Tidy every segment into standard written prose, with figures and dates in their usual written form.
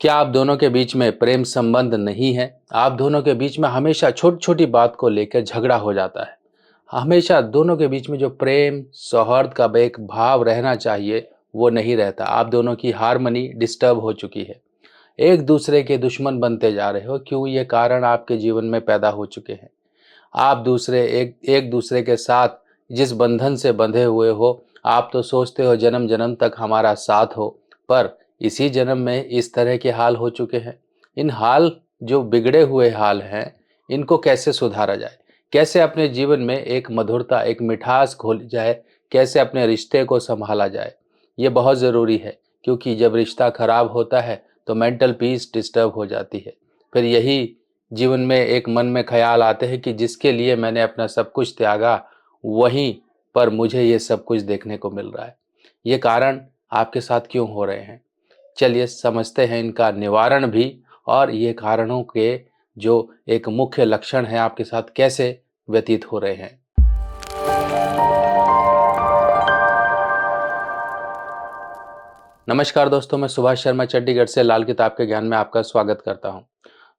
क्या आप दोनों के बीच में प्रेम संबंध नहीं है? आप दोनों के बीच में हमेशा छोटी-छोटी बात को लेकर झगड़ा हो जाता है। हमेशा दोनों के बीच में जो प्रेम, सौहार्द का एक भाव रहना चाहिए, वो नहीं रहता। आप दोनों की हार्मनी डिस्टर्ब हो चुकी है। एक दूसरे के दुश्मन बनते जा रहे हो। क्यों? ये कारण आपके जीवन में पैदा हो चुके हैं। आप एक एक दूसरे के साथ जिस बंधन से बंधे हुए हो, आप तो सोचते हो जन्म जन्म तक हमारा साथ हो, पर इसी जन्म में इस तरह के हाल हो चुके हैं। इन हाल जो बिगड़े हुए हाल हैं, इनको कैसे सुधारा जाए? कैसे अपने जीवन में एक मधुरता, एक मिठास घोली जाए? कैसे अपने रिश्ते को संभाला जाए? ये बहुत ज़रूरी है, क्योंकि जब रिश्ता खराब होता है तो मेंटल पीस डिस्टर्ब हो जाती है। फिर यही जीवन में एक मन में ख़्याल आते हैं कि जिसके लिए मैंने अपना सब कुछ त्यागा, वहीं पर मुझे ये सब कुछ देखने को मिल रहा है। ये कारण आपके साथ क्यों हो रहे हैं? चलिए समझते हैं इनका निवारण भी, और ये कारणों के जो एक मुख्य लक्षण हैं आपके साथ कैसे व्यतीत हो रहे हैं। नमस्कार दोस्तों, मैं सुभाष शर्मा चंडीगढ़ से लाल किताब के ज्ञान में आपका स्वागत करता हूं।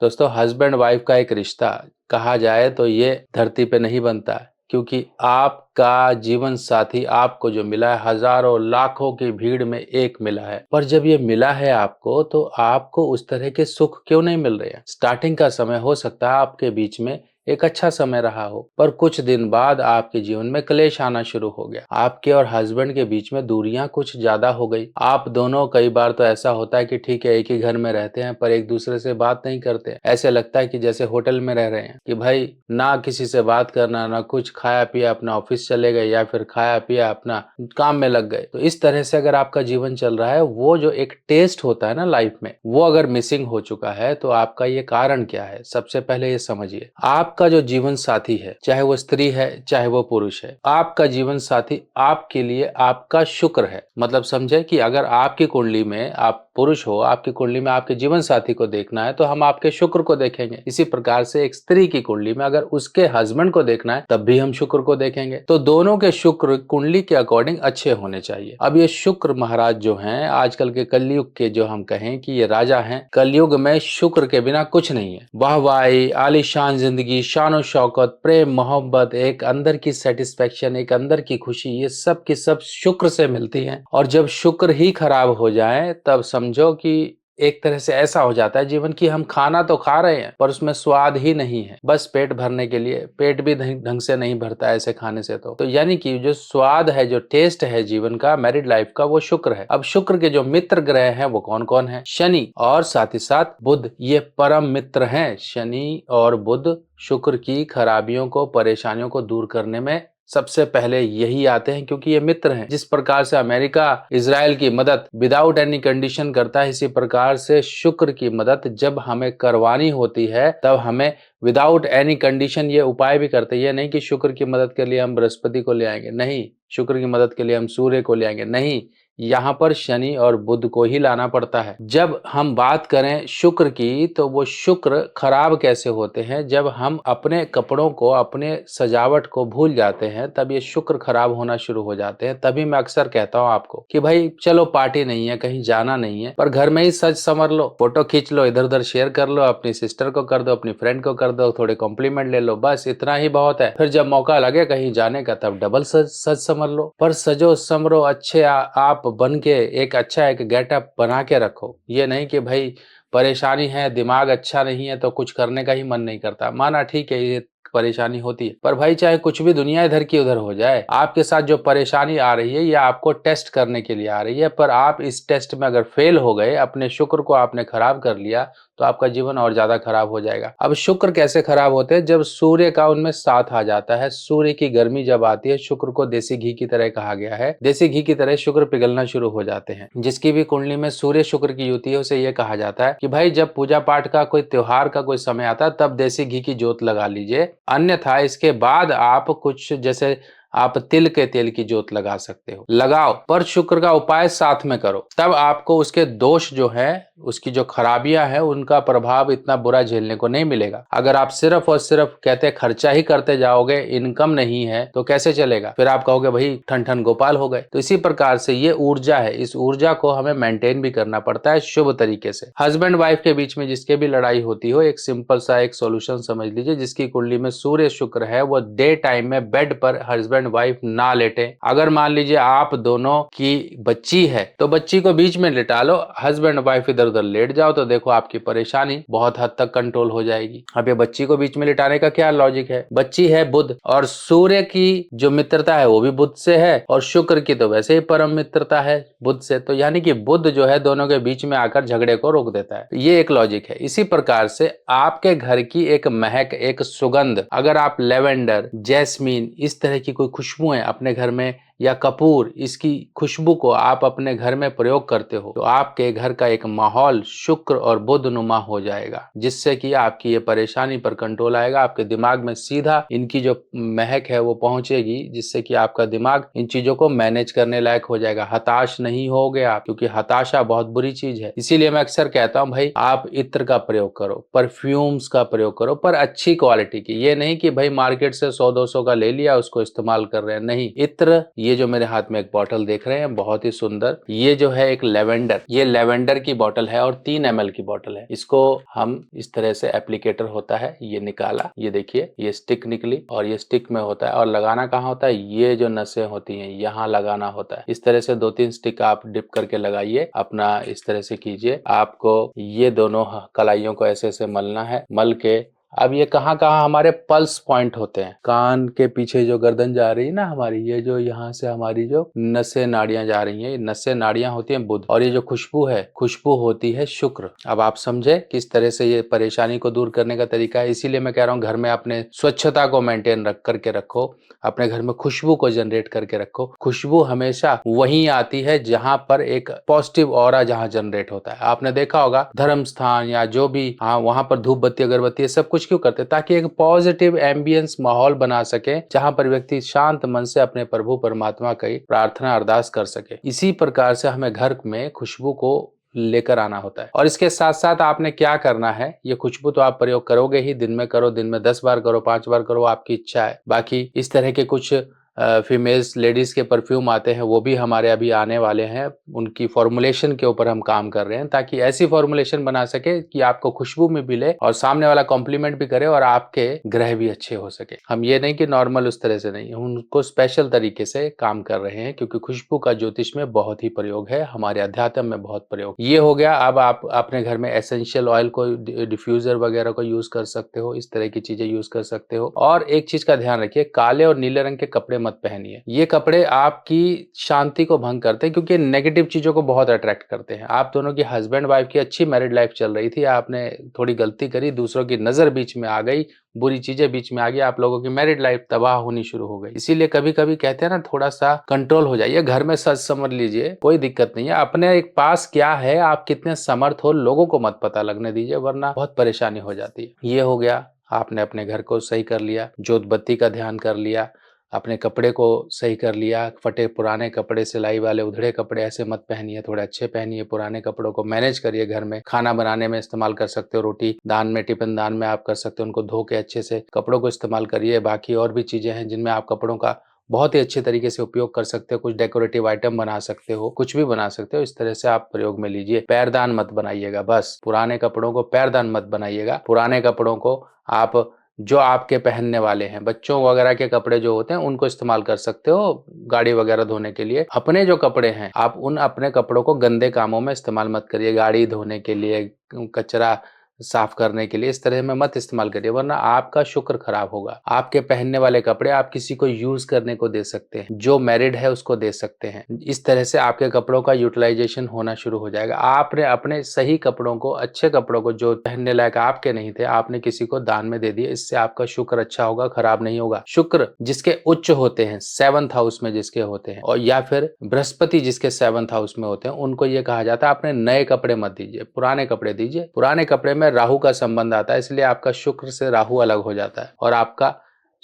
दोस्तों, हस्बैंड वाइफ का एक रिश्ता कहा जाए तो ये धरती पे नहीं बनता है, क्योंकि आपका जीवन साथी आपको जो मिला है, हजारों लाखों की भीड़ में एक मिला है। पर जब ये मिला है आपको, तो आपको उस तरह के सुख क्यों नहीं मिल रहे हैं? स्टार्टिंग का समय हो सकता है आपके बीच में एक अच्छा समय रहा हो, पर कुछ दिन बाद आपके जीवन में क्लेश आना शुरू हो गया। आपके और हस्बैंड के बीच में दूरियां कुछ ज्यादा हो गई। आप दोनों, कई बार तो ऐसा होता है कि ठीक है, एक ही घर में रहते हैं, पर एक दूसरे से बात नहीं करते। ऐसे लगता है कि जैसे होटल में रह रहे हैं, कि भाई ना किसी से बात करना, ना कुछ, खाया पिया अपना ऑफिस चले गए, या फिर खाया पिया अपना काम में लग गए। तो इस तरह से अगर आपका जीवन चल रहा है, वो जो एक टेस्ट होता है ना लाइफ में, वो अगर मिसिंग हो चुका है, तो आपका ये कारण क्या है? सबसे पहले ये समझिए, आपका जो जीवन साथी है, चाहे वो स्त्री है चाहे वो पुरुष है, आपका जीवन साथी आपके लिए आपका शुक्र है। मतलब समझे कि अगर आपकी कुंडली में आप पुरुष हो, आपकी कुंडली में आपके जीवन साथी को देखना है, तो हम आपके शुक्र को देखेंगे। इसी प्रकार से एक स्त्री की कुंडली में अगर उसके हस्बैंड को देखना है, तब भी हम शुक्र को देखेंगे। तो दोनों के शुक्र कुंडली के अकॉर्डिंग अच्छे होने चाहिए। अब ये शुक्र महाराज जो हैं, आजकल के कलयुग के, जो हम कहें कि ये राजा हैं, कलयुग में शुक्र के बिना कुछ नहीं है। वाहवाही, आलीशान जिंदगी, शानो शौकत, प्रेम मोहब्बत, एक अंदर की सेटिस्फेक्शन, एक अंदर की खुशी, ये सब की सब शुक्र से मिलती है। और जब शुक्र ही खराब हो जाए, तब समझो कि एक तरह से ऐसा हो जाता है जीवन की, हम खाना तो खा रहे हैं पर उसमें स्वाद ही नहीं है। बस पेट भरने के लिए, पेट भी ढंग से नहीं भरता है ऐसे खाने से। तो यानी कि जो स्वाद है, जो टेस्ट है जीवन का, मैरिड लाइफ का, वो शुक्र है। अब शुक्र के जो मित्र ग्रह हैं वो कौन कौन है? शनि और साथ ही साथ बुध, ये परम मित्र हैं। शनि और बुध शुक्र की खराबियों को, परेशानियों को दूर करने में सबसे पहले यही आते हैं, क्योंकि ये मित्र हैं। जिस प्रकार से अमेरिका इजराइल की मदद विदाउट एनी कंडीशन करता है, इसी प्रकार से शुक्र की मदद जब हमें करवानी होती है, तब हमें विदाउट एनी कंडीशन ये उपाय भी करते हैं। ये नहीं कि शुक्र की मदद के लिए हम बृहस्पति को ले आएंगे, नहीं। शुक्र की मदद के लिए हम सूर्य को ले आएंगे, नहीं। यहाँ पर शनि और बुध को ही लाना पड़ता है। जब हम बात करें शुक्र की, तो वो शुक्र खराब कैसे होते हैं? जब हम अपने कपड़ों को, अपने सजावट को भूल जाते हैं, तब ये शुक्र खराब होना शुरू हो जाते हैं। तभी मैं अक्सर कहता हूँ आपको कि भाई चलो, पार्टी नहीं है, कहीं जाना नहीं है, पर घर में ही सज संवर लो, फोटो खींच लो, इधर उधर शेयर कर लो, अपनी सिस्टर को कर दो, अपनी फ्रेंड को कर दो, थोड़े कॉम्प्लीमेंट ले लो, बस इतना ही बहुत है। फिर जब मौका लगे कहीं जाने का, तब डबल सज संवर लो। पर सजो संवरो, अच्छे आप बन के एक अच्छा एक गेटअप बना के रखो। ये नहीं कि भाई परेशानी है, दिमाग अच्छा नहीं है, तो कुछ करने का ही मन नहीं करता। माना ठीक है, ये परेशानी होती है, पर भाई चाहे कुछ भी दुनिया इधर की उधर हो जाए, आपके साथ जो परेशानी आ रही है, ये आपको टेस्ट करने के लिए आ रही है। पर आप इस टेस्ट में अगर फेल हो गए, अपने शुक्र को आपने खराब कर लिया, तो आपका जीवन और ज्यादा खराब हो जाएगा। अब शुक्र कैसे खराब होते हैं? जब सूर्य का उनमें साथ आ जाता है, सूर्य की गर्मी जब आती है, शुक्र को देसी घी की तरह कहा गया है, देसी घी की तरह शुक्र पिघलना शुरू हो जाते हैं। जिसकी भी कुंडली में सूर्य शुक्र की युति है, उसे यह कहा जाता है कि भाई जब पूजा पाठ का, कोई त्योहार का कोई समय आता है, तब देसी घी की जोत लगा लीजिए। अन्यथा इसके बाद आप कुछ, जैसे आप तिल के तेल की जोत लगा सकते हो, लगाओ, पर शुक्र का उपाय साथ में करो, तब आपको उसके दोष जो है, उसकी जो खराबियां हैं, उनका प्रभाव इतना बुरा झेलने को नहीं मिलेगा। अगर आप सिर्फ और सिर्फ कहते खर्चा ही करते जाओगे, इनकम नहीं है तो कैसे चलेगा? फिर आप कहोगे भाई ठन ठन गोपाल हो गए। तो इसी प्रकार से ये ऊर्जा है, इस ऊर्जा को हमें मेंटेन भी करना पड़ता है शुभ तरीके से। हस्बैंड वाइफ के बीच में जिसके भी लड़ाई होती हो, एक सिंपल सा एक सॉल्यूशन समझ लीजिए, जिसकी कुंडली में सूर्य शुक्र है, वो डे टाइम में बेड पर हस्बैंड वाइफ ना लेटे। अगर मान लीजिए आप दोनों की बच्ची है तो बच्ची को बीच में लिटा लो, हस्बैंड वाइफ इधर उधर लेट जाओ, तो देखो आपकी परेशानी बहुत हद तक कंट्रोल हो जाएगी। अब ये बच्ची को बीच में लिटाने का क्या लॉजिक है? बच्ची है बुध, और सूर्य की जो मित्रता है वो भी बुध से है, और शुक्र की तो वैसे ही परम मित्रता है बुध से, तो यानी कि बुध जो है दोनों के बीच में आकर झगड़े को रोक देता है। ये एक लॉजिक है। इसी प्रकार से आपके घर की एक महक, एक सुगंध, अगर आप लेवेंडर, जैस्मीन, इस तरह की कोई खुशबुएं अपने घर में, या कपूर, इसकी खुशबू को आप अपने घर में प्रयोग करते हो, तो आपके घर का एक माहौल शुक्र और बुध नुमा हो जाएगा, जिससे कि आपकी ये परेशानी पर कंट्रोल आएगा। आपके दिमाग में सीधा इनकी जो महक है वो पहुंचेगी, जिससे कि आपका दिमाग इन चीजों को मैनेज करने लायक हो जाएगा। हताश नहीं होगे आप, क्योंकि हताशा बहुत बुरी चीज है। इसीलिए मैं अक्सर कहता हूं भाई आप इत्र का प्रयोग करो, परफ्यूम्स का प्रयोग करो, पर अच्छी क्वालिटी की। ये नहीं कि भाई मार्केट से 100-200 का ले लिया उसको इस्तेमाल कर रहे हैं, नहीं। इत्र, ये जो मेरे हाथ में एक बॉटल देख रहे हैं बहुत ही सुंदर, ये जो है एक लेवेंडर, ये लेवेंडर की बॉटल है और 3 ml की बॉटल है। इसको हम इस तरह से, एप्लीकेटर होता है, ये निकाला, ये देखिए ये स्टिक निकली, और ये स्टिक में होता है, और लगाना कहाँ होता है? ये जो नसें होती हैं यहाँ लगाना होता है। इस तरह से 2-3 स्टिक आप डिप करके लगाइए, अपना इस तरह से कीजिए। आपको ये दोनों कलाइयों को ऐसे ऐसे मलना है। मल के अब ये कहाँ कहाँ हमारे पल्स पॉइंट होते हैं, कान के पीछे जो गर्दन जा रही है ना हमारी, ये जो यहाँ से हमारी जो नसें नाड़ियां जा रही हैं, ये नसें नाड़ियां होती हैं बुध, और ये जो खुशबू है, खुशबू होती है शुक्र। अब आप समझे किस तरह से ये परेशानी को दूर करने का तरीका है। इसीलिए मैं कह रहा हूँ घर में अपने स्वच्छता को मेंटेन रख करके रखो, अपने घर में खुशबू को जनरेट करके रखो। खुशबू हमेशा वहीं आती है जहां पर एक पॉजिटिव ऑरा जहां जनरेट होता है। आपने देखा होगा धर्म स्थान या जो भी, हाँ, वहां पर धूप बत्ती अगरबत्ती सब कुछ क्यों करते हैं? ताकि एक पॉजिटिव एम्बियंस माहौल बना सके, जहां पर व्यक्ति शांत मन से अपने प्रभु परमात्मा की प्रार्थना अरदास कर सके। इसी प्रकार से हमें घर में खुशबू को लेकर आना होता है। और इसके साथ साथ आपने क्या करना है, ये खुशबू तो आप प्रयोग करोगे ही, दिन में करो, दिन में 10 बार करो, 5 बार करो, आपकी इच्छा है। बाकी इस तरह के कुछ फीमेल्स, लेडीज के परफ्यूम आते हैं, वो भी हमारे अभी आने वाले हैं। उनकी फॉर्मुलेशन के ऊपर हम काम कर रहे हैं, ताकि ऐसी फॉर्मुलेशन बना सके कि आपको खुशबू में मिले और सामने वाला कॉम्प्लीमेंट भी करे और आपके ग्रह भी अच्छे हो सके। हम ये नहीं कि नॉर्मल उस तरह से नहीं, उनको स्पेशल तरीके से काम कर रहे हैं, क्योंकि खुशबू का ज्योतिष में बहुत ही प्रयोग है, हमारे अध्यात्म में बहुत प्रयोग। ये हो गया। अब आप अपने घर में एसेंशियल ऑयल को, डिफ्यूजर वगैरह को यूज कर सकते हो, इस तरह की चीजें यूज कर सकते हो। और एक चीज का ध्यान रखिए, काले और नीले रंग के कपड़े मत पहनिए। ये कपड़े आपकी शांति को भंग करते हैं, क्योंकि नेगेटिव चीजों को बहुत अट्रैक्ट करते हैं। आप दोनों की, हस्बैंड वाइफ की अच्छी मैरिड लाइफ चल रही थी, आपने थोड़ी गलती करी, दूसरों की नजर बीच में आ गई, बुरी चीजें बीच में आ गई, आप लोगों की मैरिड लाइफ तबाह होनी शुरू हो गई। इसीलिए कभी कभी कहते हैं ना, थोड़ा सा कंट्रोल हो जाइए। घर में सच समझ लीजिए, कोई दिक्कत नहीं है। अपने एक पास क्या है, आप कितने समर्थ हो, लोगों को मत पता लगने दीजिए, वरना बहुत परेशानी हो जाती है। ये हो गया, आपने अपने घर को सही कर लिया, जोत बत्ती का ध्यान कर लिया, अपने कपड़े को सही कर लिया। फटे पुराने कपड़े, सिलाई वाले उधड़े कपड़े ऐसे मत पहनिए, थोड़े अच्छे पहनिए। पुराने कपड़ों को मैनेज करिए। घर में खाना बनाने में इस्तेमाल कर सकते हो, रोटी दान में, टिफिन दान में आप कर सकते हो। उनको धो के अच्छे से कपड़ों को इस्तेमाल करिए। बाकी और भी चीजें हैं जिनमें आप कपड़ों का बहुत ही अच्छे तरीके से उपयोग कर सकते हो। कुछ डेकोरेटिव आइटम बना सकते हो, कुछ भी बना सकते हो। इस तरह से आप प्रयोग में लीजिए। पैरदान मत बनाइएगा, बस पुराने कपड़ों को पैरदान मत बनाइएगा। पुराने कपड़ों को आप, जो आपके पहनने वाले हैं, बच्चों वगैरह के कपड़े जो होते हैं उनको इस्तेमाल कर सकते हो गाड़ी वगैरह धोने के लिए। अपने जो कपड़े हैं, आप उन अपने कपड़ों को गंदे कामों में इस्तेमाल मत करिए। गाड़ी धोने के लिए, कचरा साफ करने के लिए इस तरह में मत इस्तेमाल करिए, वरना आपका शुक्र खराब होगा। आपके पहनने वाले कपड़े आप किसी को यूज करने को दे सकते हैं, जो मैरिड है उसको दे सकते हैं। इस तरह से आपके कपड़ों का यूटिलाइजेशन होना शुरू हो जाएगा। आपने अपने सही कपड़ों को, अच्छे कपड़ों को, जो पहनने लायक आपके नहीं थे, आपने किसी को दान में दे दिए। इससे आपका शुक्र अच्छा होगा, खराब नहीं होगा। शुक्र जिसके उच्च होते हैं, 7th हाउस में जिसके होते हैं, और या फिर बृहस्पति जिसके 7th हाउस में होते हैं, उनको ये कहा जाता है आपने नए कपड़े मत दीजिए, पुराने कपड़े दीजिए। पुराने कपड़े में राहु का संबंध आता है, इसलिए आपका शुक्र से राहु अलग हो जाता है और आपका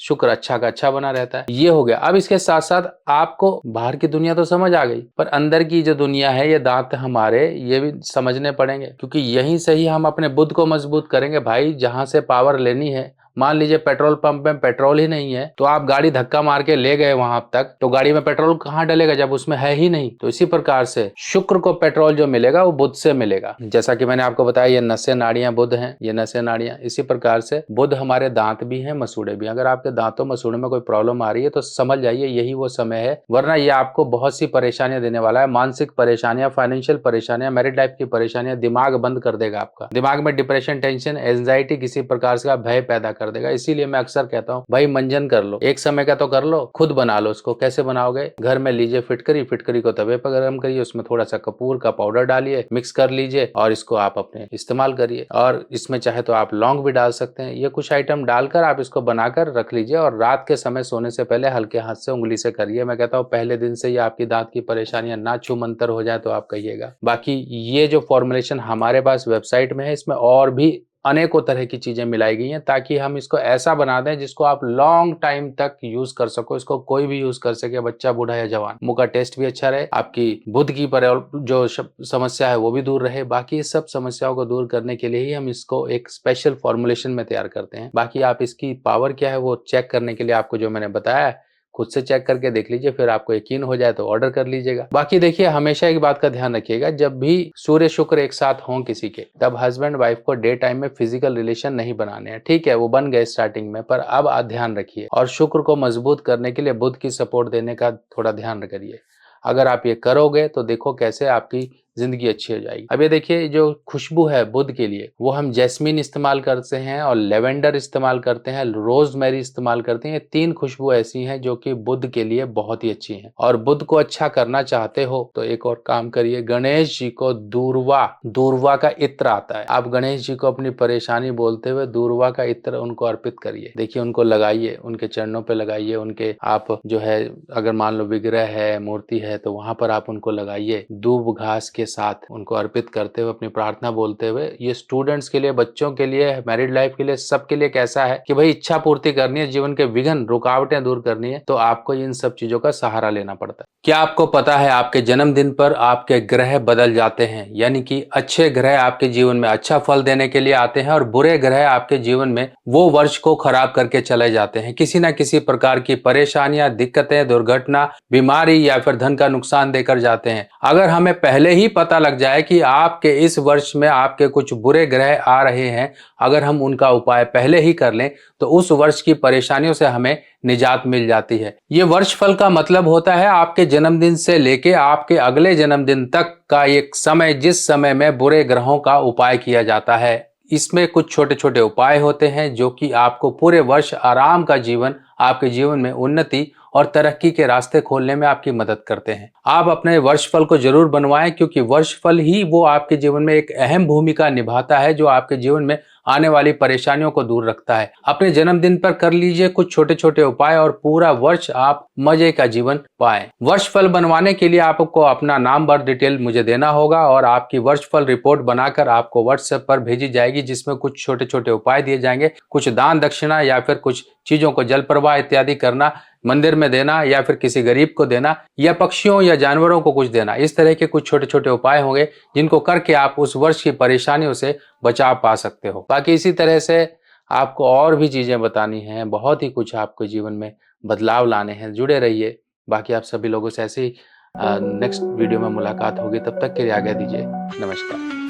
शुक्र अच्छा का अच्छा बना रहता है। ये हो गया। अब इसके साथ साथ आपको बाहर की दुनिया तो समझ आ गई, पर अंदर की जो दुनिया है, ये दांत हमारे ये भी समझने पड़ेंगे, क्योंकि यहीं से ही हम अपने बुद्ध को मजबूत करेंगे। भाई जहां से पावर लेनी है, मान लीजिए पेट्रोल पंप में पेट्रोल ही नहीं है, तो आप गाड़ी धक्का मार के ले गए वहां तक, तो गाड़ी में पेट्रोल कहाँ डलेगा जब उसमें है ही नहीं। तो इसी प्रकार से शुक्र को पेट्रोल जो मिलेगा वो बुध से मिलेगा। जैसा कि मैंने आपको बताया, ये नसें नाड़ियां बुध हैं, ये नसें नाड़ियां। इसी प्रकार से बुध हमारे दांत भी हैं, मसूड़े भी। अगर आपके दांतों मसूड़े में कोई प्रॉब्लम आ रही है तो समझ जाइए यही वो समय है, वरना ये आपको बहुत सी परेशानियां देने वाला है। मानसिक परेशानियां, फाइनेंशियल परेशानियां, मैरिड लाइफ की परेशानियां, दिमाग बंद कर देगा आपका। दिमाग में डिप्रेशन, टेंशन, एंजाइटी, किसी प्रकार का भय पैदा कर देगा। इसीलिए मैं अक्सर कहता हूँ भाई मंजन कर लो, एक समय का तो कर लो, खुद बना लो उसको। कैसे बनाओगे? घर में लीजिए फिटकरी, फिटकरी को तवे पर गर्म करिए, उसमें थोड़ा सा कपूर का पाउडर डालिए, मिक्स कर लीजिए और इसको आप अपने इस्तेमाल करिए। और इसमें चाहे तो आप लौंग भी डाल सकते हैं। ये कुछ आइटम डालकर आप इसको बनाकर रख लीजिए और रात के समय सोने से पहले हल्के हाथ से उंगली से करिए। मैं कहता हूँ पहले दिन से ही आपकी दांत की परेशानियां ना छूमंतर हो जाए तो आप कहिएगा। बाकी ये जो फॉर्मुलेशन हमारे पास वेबसाइट में है, इसमें और भी अनेकों तरह की चीजें मिलाई गई हैं, ताकि हम इसको ऐसा बना दें जिसको आप लॉन्ग टाइम तक यूज कर सको। इसको कोई भी यूज कर सके, बच्चा, बूढ़ा या जवान। मुंह का टेस्ट भी अच्छा रहे, आपकी बुद्ध की जो समस्या है वो भी दूर रहे। बाकी इस सब समस्याओं को दूर करने के लिए ही हम इसको एक स्पेशल फॉर्मुलेशन में तैयार करते हैं। बाकी आप इसकी पावर क्या है वो चेक करने के लिए आपको जो मैंने बताया खुद से चेक करके देख लीजिए, फिर आपको यकीन हो जाए तो ऑर्डर कर लीजिएगा। बाकी देखिए, हमेशा एक बात का ध्यान रखिएगा, जब भी सूर्य शुक्र एक साथ हों किसी के, तब हस्बैंड वाइफ को डे टाइम में फिजिकल रिलेशन नहीं बनाने हैं। ठीक है, वो बन गए स्टार्टिंग में, पर अब आप ध्यान रखिए और शुक्र को मजबूत करने के लिए बुध की सपोर्ट देने का थोड़ा ध्यान करिए। अगर आप ये करोगे तो देखो कैसे आपकी जिंदगी अच्छी हो जाएगी। अब ये देखिए, जो खुशबू है बुध के लिए, वो हम जैस्मीन इस्तेमाल करते हैं और लेवेंडर इस्तेमाल करते हैं, रोजमेरी इस्तेमाल करते हैं। ये 3 खुशबू ऐसी हैं जो कि बुध के लिए बहुत ही अच्छी हैं। और बुध को अच्छा करना चाहते हो तो एक और काम करिए, गणेश जी को दूर्वा का इत्र आता है, आप गणेश जी को अपनी परेशानी बोलते हुए दूर्वा का इत्र उनको अर्पित करिए। देखिए, उनको लगाइए, उनके चरणों पे लगाइए, उनके आप जो है, अगर मान लो विग्रह है, मूर्ति है, तो वहां पर आप उनको लगाइए। दूब घास के साथ उनको अर्पित करते हुए, अपनी प्रार्थना बोलते हुए। ये स्टूडेंट्स के लिए, बच्चों के लिए, मैरिड लाइफ के लिए, सबके लिए कैसा है कि भाई इच्छा पूर्ति करनी है, जीवन के विघ्न, रुकावटें दूर करनी है, तो आपको इन सब चीजों का सहारा लेना पड़ता है। क्या आपको पता है आपके जन्मदिन पर आपके ग्रह बदल जाते हैं? यानी कि अच्छे ग्रह आपके जीवन में अच्छा फल देने के लिए आते हैं और बुरे ग्रह आपके जीवन में वो वर्ष को खराब करके चले जाते हैं। किसी ना किसी प्रकार की परेशानियां, दिक्कतें, दुर्घटना, बीमारी या फिर धन का नुकसान देकर जाते हैं। अगर हमें पहले ही पता लग जाए कि आपके इस वर्ष में आपके कुछ बुरे ग्रह आ रहे हैं, अगर हम उनका उपाय पहले ही कर लें तो उस वर्ष की परेशानियों से हमें निजात मिल जाती है। ये वर्ष फल का मतलब होता है आपके जन्मदिन से लेके आपके अगले जन्मदिन तक का एक समय, जिस समय में बुरे ग्रहों का उपाय किया जाता है। इसमें कुछ छोटे छोटे उपाय होते हैं जो कि आपको पूरे वर्ष आराम का जीवन, आपके जीवन में उन्नति और तरक्की के रास्ते खोलने में आपकी मदद करते हैं। आप अपने वर्षफल को जरूर बनवाएं, क्योंकि वर्षफल ही वो आपके जीवन में एक अहम भूमिका निभाता है, जो आपके जीवन में आने वाली परेशानियों को दूर रखता है। अपने जन्मदिन पर कर लीजिए कुछ छोटे छोटे उपाय और पूरा वर्ष आप मजे का जीवन पाएं। वर्षफल बनवाने के लिए आपको अपना नाम, बर्थ डिटेल मुझे देना होगा और आपकी वर्षफल रिपोर्ट बनाकर आपको व्हाट्सएप पर भेजी जाएगी, जिसमें कुछ छोटे छोटे उपाय दिए जाएंगे। कुछ दान दक्षिणा या फिर कुछ चीजों को, जल प्रवाह इत्यादि करना, मंदिर में देना या फिर किसी गरीब को देना या पक्षियों या जानवरों को कुछ देना। इस तरह के कुछ छोटे छोटे उपाय होंगे जिनको करके आप उस वर्ष की परेशानियों से बचाव पा सकते हो। बाकी इसी तरह से आपको और भी चीजें बतानी हैं, बहुत ही कुछ आपको जीवन में बदलाव लाने हैं। जुड़े रहिए। बाकी आप सभी लोगों से ऐसे ही नेक्स्ट वीडियो में मुलाकात होगी। तब तक के लिए आज्ञा दीजिए। नमस्कार।